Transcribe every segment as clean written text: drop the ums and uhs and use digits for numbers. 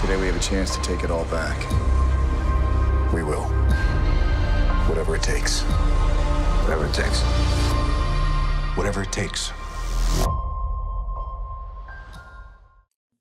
Today we have a chance to take it all back. We will. Whatever it takes. Whatever it takes. Whatever it takes.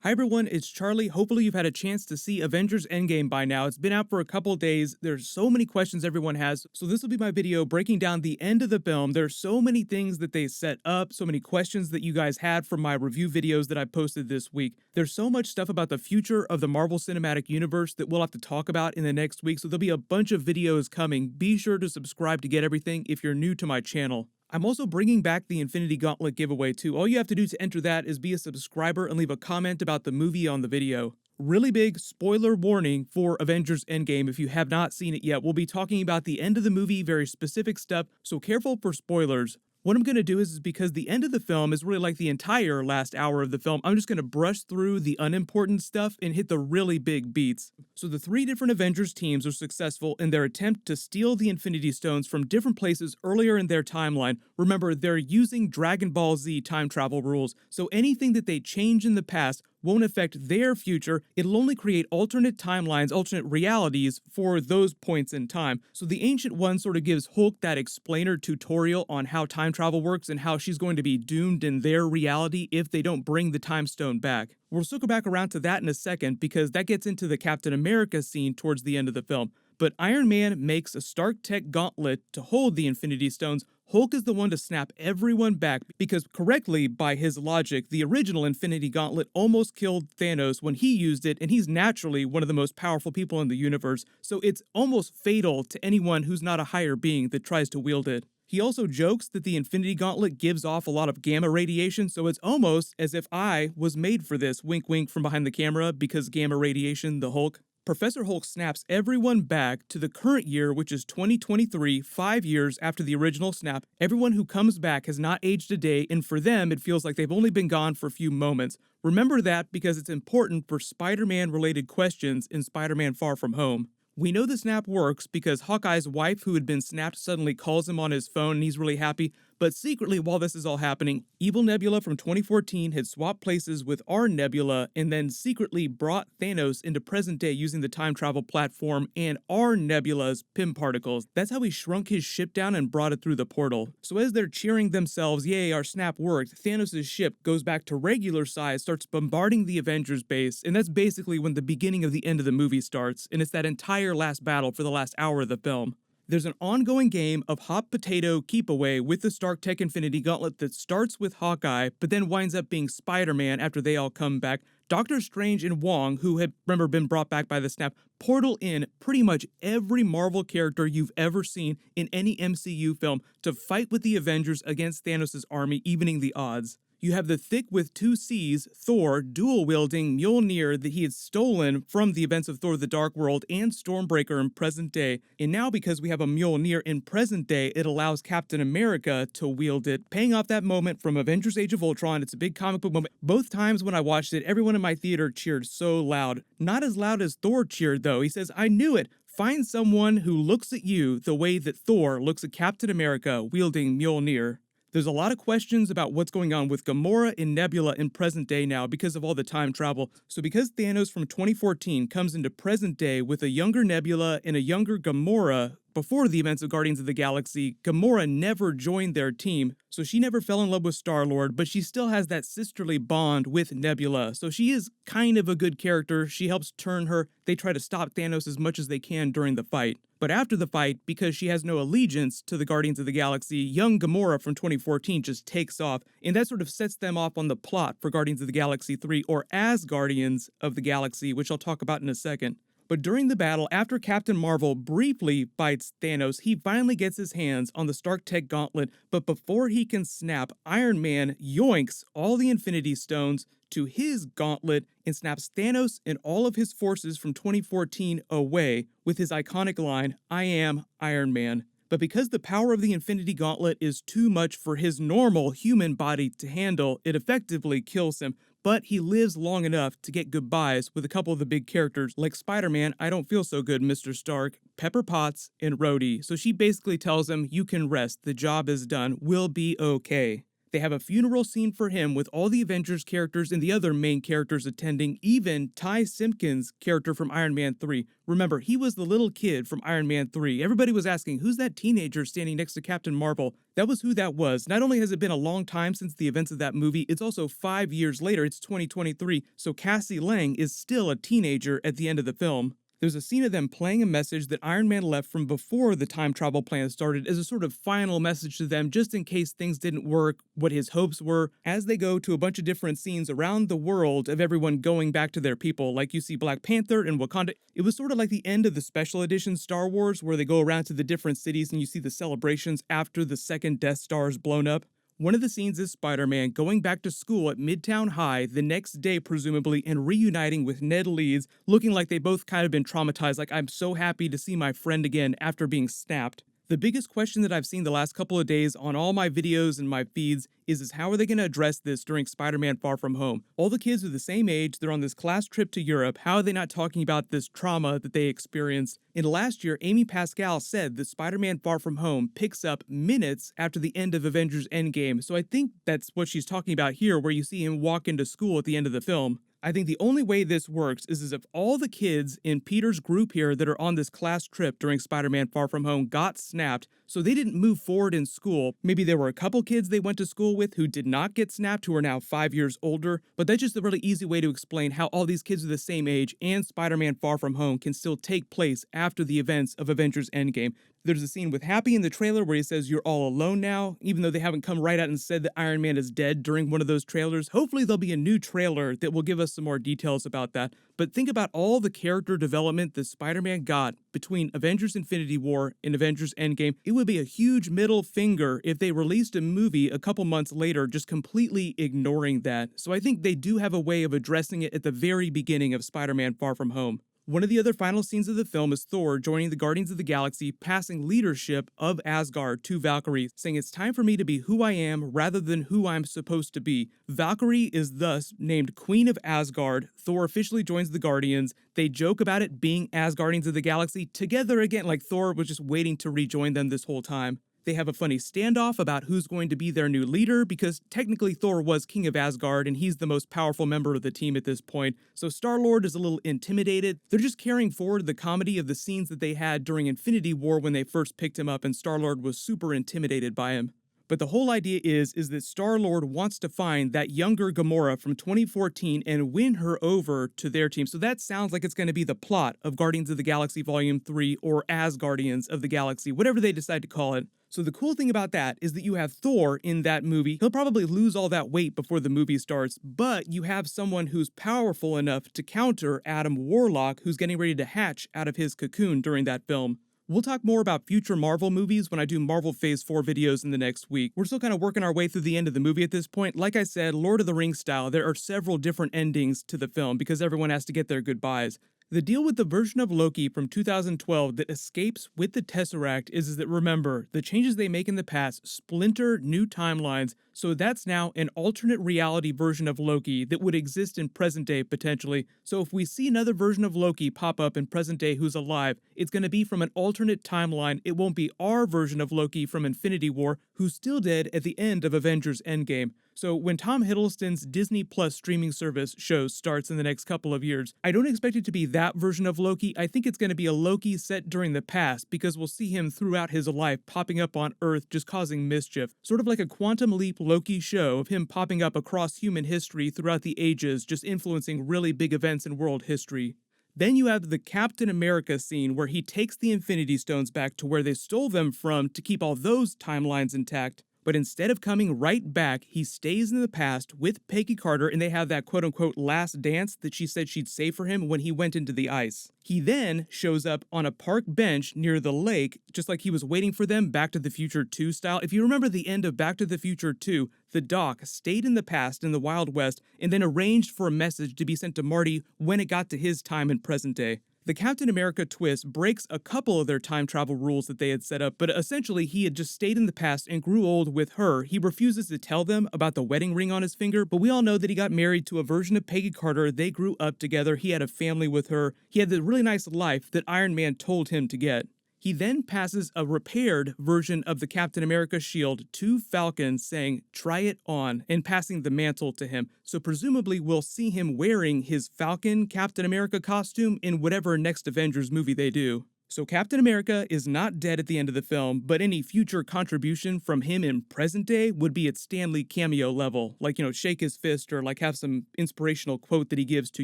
Hi everyone, it's Charlie. Hopefully you've had a chance to see Avengers Endgame by now. It's been out for a couple days. There's so many questions everyone has, so this will be my video breaking down the end of the film. There's so many things that they set up, so many questions that you guys had from my review videos that I posted this week. There's so much stuff about the future of the Marvel Cinematic Universe that we'll have to talk about in the next week, so there'll be a bunch of videos coming. Be sure to subscribe to get everything if you're new to my channel. I'm also bringing back the Infinity Gauntlet giveaway too. All you have to do to enter that is be a subscriber and leave a comment about the movie on the video. Really big spoiler warning for Avengers Endgame if you have not seen it yet. We'll be talking about the end of the movie, very specific stuff, so careful for spoilers. What I'm going to do is because the end of the film is really like the entire last hour of the film, I'm just going to brush through the unimportant stuff and hit the really big beats. So the three different Avengers teams are successful in their attempt to steal the Infinity Stones from different places earlier in their timeline. Remember, they're using Dragon Ball Z time travel rules, so anything that they change in the past won't affect their future. It'll only create alternate timelines, alternate realities for those points in time. So the Ancient One sort of gives Hulk that explainer tutorial on how time travel works and how she's going to be doomed in their reality if they don't bring the time stone back. We'll circle back around to that in a second because that gets into the Captain America scene towards the end of the film. But Iron Man makes a Stark Tech gauntlet to hold the Infinity Stones. Hulk is the one to snap everyone back because correctly, by his logic, the original Infinity Gauntlet almost killed Thanos when he used it, and he's naturally one of the most powerful people in the universe, so it's almost fatal to anyone who's not a higher being that tries to wield it. He also jokes that the Infinity Gauntlet gives off a lot of gamma radiation, so it's almost as if I was made for this, wink wink from behind the camera, because gamma radiation, the Hulk. Professor Hulk snaps everyone back to the current year, which is 2023, 5 years after the original snap. Everyone who comes back has not aged a day, and for them, it feels like they've only been gone for a few moments. Remember that because it's important for Spider-Man related questions in Spider-Man Far From Home. We know the snap works because Hawkeye's wife, who had been snapped, suddenly calls him on his phone and he's really happy. But secretly, while this is all happening, evil Nebula from 2014 had swapped places with our Nebula and then secretly brought Thanos into present day using the time travel platform and our Nebula's Pym particles. That's how he shrunk his ship down and brought it through the portal. So as they're cheering themselves, yay, our snap worked, Thanos' ship goes back to regular size, starts bombarding the Avengers base, and that's basically when the beginning of the end of the movie starts, and it's that entire last battle for the last hour of the film. There's an ongoing game of hot potato keep away with the Stark Tech Infinity Gauntlet that starts with Hawkeye, but then winds up being Spider-Man after they all come back. Doctor Strange and Wong, who had, remember, been brought back by the snap, portal in pretty much every Marvel character you've ever seen in any MCU film to fight with the Avengers against Thanos' army, evening the odds. You have the thick with two C's, Thor, dual-wielding Mjolnir that he had stolen from the events of Thor the Dark World and Stormbreaker in present day. And now because we have a Mjolnir in present day, it allows Captain America to wield it, paying off that moment from Avengers Age of Ultron. It's a big comic book moment. Both times when I watched it, everyone in my theater cheered so loud. Not as loud as Thor cheered though. He says, "I knew it. Find someone who looks at you the way that Thor looks at Captain America wielding Mjolnir." There's a lot of questions about what's going on with Gamora and Nebula in present day now because of all the time travel. So because Thanos from 2014 comes into present day with a younger Nebula and a younger Gamora, before the events of Guardians of the Galaxy, Gamora never joined their team, so she never fell in love with Star-Lord, but she still has that sisterly bond with Nebula, so she is kind of a good character. She helps turn her. They try to stop Thanos as much as they can during the fight. But after the fight, because she has no allegiance to the Guardians of the Galaxy, young Gamora from 2014 just takes off, and that sort of sets them off on the plot for Guardians of the Galaxy 3, or as Guardians of the Galaxy, which I'll talk about in a second. But during the battle, after Captain Marvel briefly fights Thanos, he finally gets his hands on the Stark Tech Gauntlet, but before he can snap, Iron Man yoinks all the Infinity Stones to his gauntlet and snaps Thanos and all of his forces from 2014 away with his iconic line, "I am Iron Man." But because the power of the Infinity Gauntlet is too much for his normal human body to handle, it effectively kills him. But he lives long enough to get goodbyes with a couple of the big characters, like Spider-Man, "I don't feel so good, Mr. Stark," Pepper Potts, and Rhodey. So she basically tells him, "You can rest, the job is done, we'll be okay." They have a funeral scene for him with all the Avengers characters and the other main characters attending, even Ty Simpkins' character from Iron Man 3. Remember, he was the little kid from Iron Man 3. Everybody was asking, who's that teenager standing next to Captain Marvel? That was who that was. Not only has it been a long time since the events of that movie, it's also 5 years later. It's 2023, so Cassie Lang is still a teenager at the end of the film. There's a scene of them playing a message that Iron Man left from before the time travel plan started as a sort of final message to them just in case things didn't work, what his hopes were, as they go to a bunch of different scenes around the world of everyone going back to their people. Like you see Black Panther and Wakanda. It was sort of like the end of the special edition Star Wars where they go around to the different cities and you see the celebrations after the second Death Star is blown up. One of the scenes is Spider-Man going back to school at Midtown High the next day, presumably, and reuniting with Ned Leeds, looking like they both kind of been traumatized, like, I'm so happy to see my friend again after being snapped. The biggest question that I've seen the last couple of days on all my videos and my feeds is how are they going to address this during Spider-Man Far From Home? All the kids are the same age, they're on this class trip to Europe, how are they not talking about this trauma that they experienced? And last year, Amy Pascal said that Spider-Man Far From Home picks up minutes after the end of Avengers Endgame, so I think that's what she's talking about here, where you see him walk into school at the end of the film. I think the only way this works is if all the kids in Peter's group here that are on this class trip during Spider-Man Far From Home got snapped, so they didn't move forward in school. Maybe there were a couple kids they went to school with who did not get snapped, who are now 5 years older, but that's just a really easy way to explain how all these kids are the same age and Spider-Man Far From Home can still take place after the events of Avengers Endgame. There's a scene with Happy in the trailer where he says you're all alone now, even though they haven't come right out and said that Iron Man is dead during one of those trailers. Hopefully there'll be a new trailer that will give us some more details about that. But think about all the character development that Spider-Man got between Avengers Infinity War and Avengers Endgame. It would be a huge middle finger if they released a movie a couple months later just completely ignoring that. So I think they do have a way of addressing it at the very beginning of Spider-Man Far From Home. One of the other final scenes of the film is Thor joining the Guardians of the Galaxy, passing leadership of Asgard to Valkyrie, saying it's time for me to be who I am rather than who I'm supposed to be. Valkyrie is thus named Queen of Asgard. Thor officially joins the Guardians. They joke about it being Asgardians of the Galaxy together again, like Thor was just waiting to rejoin them this whole time. They have a funny standoff about who's going to be their new leader, because technically Thor was king of Asgard and he's the most powerful member of the team at this point, so Star-Lord is a little intimidated. They're just carrying forward the comedy of the scenes that they had during Infinity War when they first picked him up and Star-Lord was super intimidated by him. But the whole idea is that Star-Lord wants to find that younger Gamora from 2014 and win her over to their team. So that sounds like it's going to be the plot of Guardians of the Galaxy Volume 3 or Asgardians of the Galaxy, whatever they decide to call it. So the cool thing about that is that you have Thor in that movie. He'll probably lose all that weight before the movie starts, but you have someone who's powerful enough to counter Adam Warlock, who's getting ready to hatch out of his cocoon during that film. We'll talk more about future Marvel movies when I do Marvel Phase 4 videos in the next week. We're still kind of working our way through the end of the movie at this point. Like I said, Lord of the Rings style, there are several different endings to the film because everyone has to get their goodbyes. The deal with the version of Loki from 2012 that escapes with the Tesseract is that, remember, the changes they make in the past splinter new timelines, so that's now an alternate reality version of Loki that would exist in present day potentially. So if we see another version of Loki pop up in present day who's alive, it's going to be from an alternate timeline. It won't be our version of Loki from Infinity War, who's still dead at the end of Avengers Endgame. So when Tom Hiddleston's Disney Plus streaming service show starts in the next couple of years, I don't expect it to be that version of Loki. I think it's going to be a Loki set during the past because we'll see him throughout his life popping up on Earth just causing mischief. Sort of like a Quantum Leap Loki show of him popping up across human history throughout the ages, just influencing really big events in world history. Then you have the Captain America scene where he takes the Infinity Stones back to where they stole them from to keep all those timelines intact. But instead of coming right back, he stays in the past with Peggy Carter and they have that quote-unquote last dance that she said she'd save for him when he went into the ice. He then shows up on a park bench near the lake, just like he was waiting for them Back to the Future 2 style. If you remember the end of Back to the Future 2, the Doc stayed in the past in the Wild West and then arranged for a message to be sent to Marty when it got to his time in present day. The Captain America twist breaks a couple of their time travel rules that they had set up, but essentially he had just stayed in the past and grew old with her. He refuses to tell them about the wedding ring on his finger, but we all know that he got married to a version of Peggy Carter. They grew up together. He had a family with her. He had the really nice life that Iron Man told him to get. He then passes a repaired version of the Captain America shield to Falcon, saying, "Try it on," and passing the mantle to him. So presumably we'll see him wearing his Falcon Captain America costume in whatever next Avengers movie they do. So Captain America is not dead at the end of the film, but any future contribution from him in present day would be at Stan Lee cameo level, like, shake his fist or like have some inspirational quote that he gives to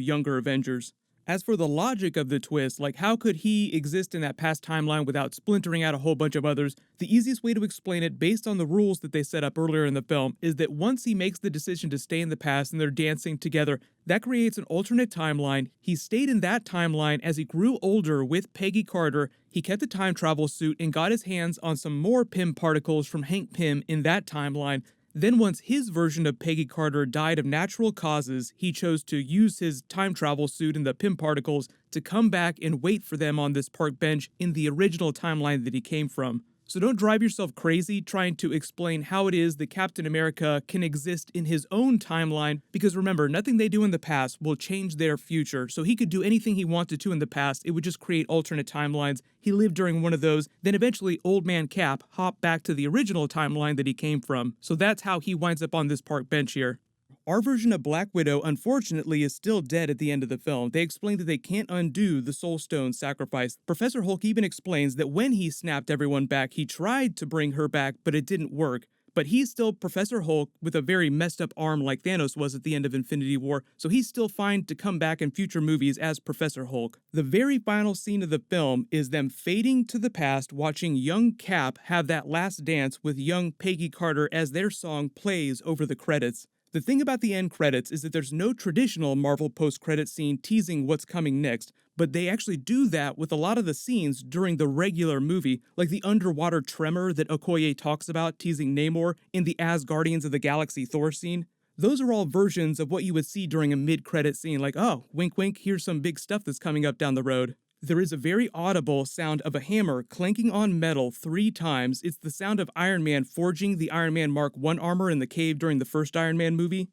younger Avengers. As for the logic of the twist, like how could he exist in that past timeline without splintering out a whole bunch of others, the easiest way to explain it based on the rules that they set up earlier in the film is that once he makes the decision to stay in the past and they're dancing together, that creates an alternate timeline. He stayed in that timeline as he grew older with Peggy Carter. He kept the time travel suit and got his hands on some more Pym particles from Hank Pym in that timeline. Then once his version of Peggy Carter died of natural causes, he chose to use his time travel suit and the Pym particles to come back and wait for them on this park bench in the original timeline that he came from. So don't drive yourself crazy trying to explain how it is that Captain America can exist in his own timeline, because remember, nothing they do in the past will change their future. So he could do anything he wanted to in the past, it would just create alternate timelines. He lived during one of those, then eventually Old Man Cap hopped back to the original timeline that he came from. So that's how he winds up on this park bench here. Our version of Black Widow, unfortunately, is still dead at the end of the film. They explain that they can't undo the Soul Stone sacrifice. Professor Hulk even explains that when he snapped everyone back, he tried to bring her back, but it didn't work. But he's still Professor Hulk with a very messed up arm like Thanos was at the end of Infinity War, so he's still fine to come back in future movies as Professor Hulk. The very final scene of the film is them fading to the past, watching young Cap have that last dance with young Peggy Carter as their song plays over the credits. The thing about the end credits is that there's no traditional Marvel post-credit scene teasing what's coming next, but they actually do that with a lot of the scenes during the regular movie, like the underwater tremor that Okoye talks about teasing Namor in the Asgardians of the Galaxy Thor scene. Those are all versions of what you would see during a mid-credit scene, like, oh, wink wink, here's some big stuff that's coming up down the road. There is a very audible sound of a hammer clanking on metal 3 times. It's the sound of Iron Man forging the Iron Man Mark I armor in the cave during the first Iron Man movie.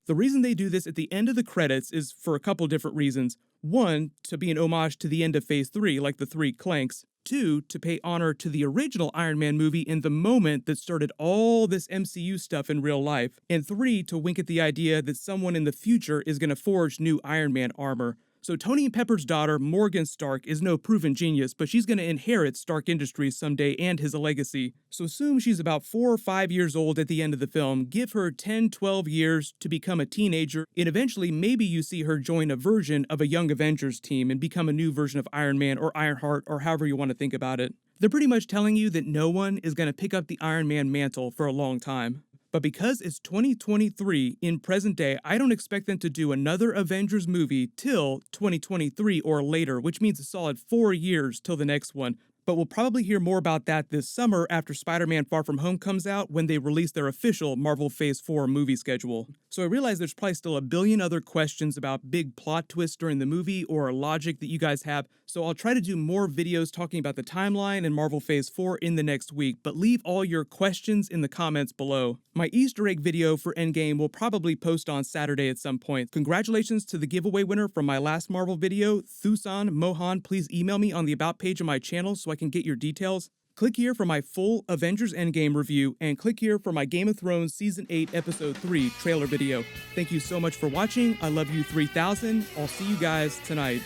The reason they do this at the end of the credits is for a couple different reasons. 1, to be an homage to the end of Phase 3, like the 3 clanks. 2, to pay honor to the original Iron Man movie in the moment that started all this MCU stuff in real life. And 3, to wink at the idea that someone in the future is going to forge new Iron Man armor. So Tony and Pepper's daughter, Morgan Stark, is no proven genius, but she's going to inherit Stark Industries someday and his legacy. So assume she's about 4 or 5 years old at the end of the film, give her 10, 12 years to become a teenager, and eventually maybe you see her join a version of a young Avengers team and become a new version of Iron Man or Ironheart or however you want to think about it. They're pretty much telling you that no one is going to pick up the Iron Man mantle for a long time. But because it's 2023 in present day, I don't expect them to do another Avengers movie till 2023 or later, which means a solid 4 years till the next one. But we'll probably hear more about that this summer after Spider-Man Far From Home comes out, when they release their official Marvel Phase 4 movie schedule. So I realize there's probably still a billion other questions about big plot twists during the movie or logic that you guys have, so I'll try to do more videos talking about the timeline and Marvel Phase 4 in the next week, but leave all your questions in the comments below. My Easter egg video for Endgame will probably post on Saturday at some point. Congratulations to the giveaway winner from my last Marvel video, Thusan Mohan. Please email me on the About page of my channel so I can get your details. Click here for my full Avengers Endgame review, and click here for my Game of Thrones Season 8 Episode 3 trailer video. Thank you so much for watching. I love you 3000. I'll see you guys tonight.